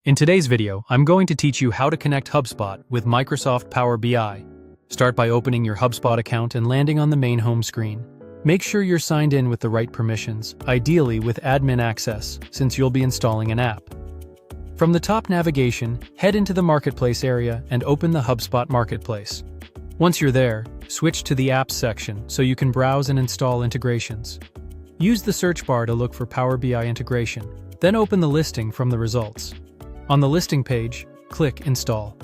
In today's video, I'm going to teach you how to connect HubSpot with Microsoft Power BI. Start by opening your HubSpot account and landing on the main home screen. Make sure you're signed in with the right permissions, ideally with admin access, since you'll be installing an app. From the top navigation, head into the Marketplace area and open the HubSpot Marketplace. Once you're there, switch to the Apps section so you can browse and install integrations. Use the search bar to look for Power BI integration, then open the listing from the results. On the listing page, click Install.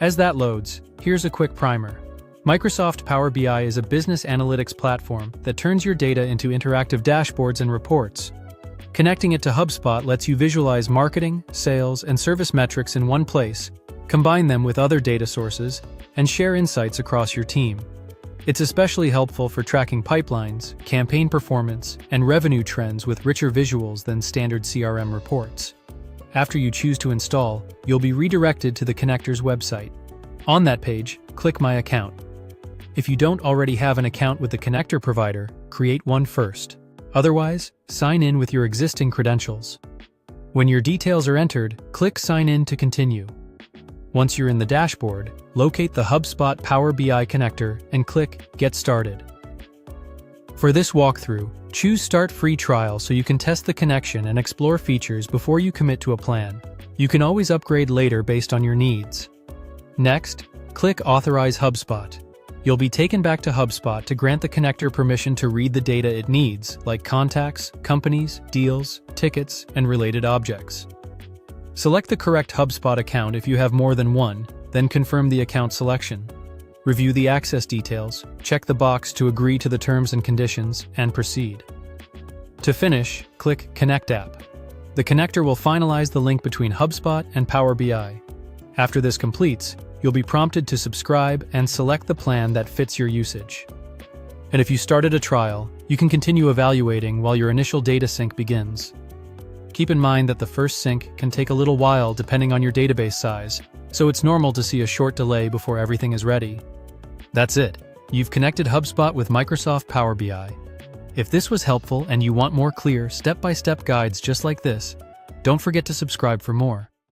As that loads, here's a quick primer. Microsoft Power BI is a business analytics platform that turns your data into interactive dashboards and reports. Connecting it to HubSpot lets you visualize marketing, sales, and service metrics in one place, combine them with other data sources, and share insights across your team. It's especially helpful for tracking pipelines, campaign performance, and revenue trends with richer visuals than standard CRM reports. After you choose to install, you'll be redirected to the connector's website. On that page, click My Account. If you don't already have an account with the connector provider, create one first. Otherwise, sign in with your existing credentials. When your details are entered, click Sign In to continue. Once you're in the dashboard, locate the HubSpot Power BI connector and click Get Started. For this walkthrough, choose Start Free Trial so you can test the connection and explore features before you commit to a plan. You can always upgrade later based on your needs. Next, click Authorize HubSpot. You'll be taken back to HubSpot to grant the connector permission to read the data it needs, like contacts, companies, deals, tickets, and related objects. Select the correct HubSpot account if you have more than one, then confirm the account selection. Review the access details, check the box to agree to the terms and conditions, and proceed. To finish, click Connect App. The connector will finalize the link between HubSpot and Power BI. After this completes, you'll be prompted to subscribe and select the plan that fits your usage. And if you started a trial, you can continue evaluating while your initial data sync begins. Keep in mind that the first sync can take a little while depending on your database size, so it's normal to see a short delay before everything is ready. That's it. You've connected HubSpot with Microsoft Power BI. If this was helpful and you want more clear, step-by-step guides just like this, don't forget to subscribe for more.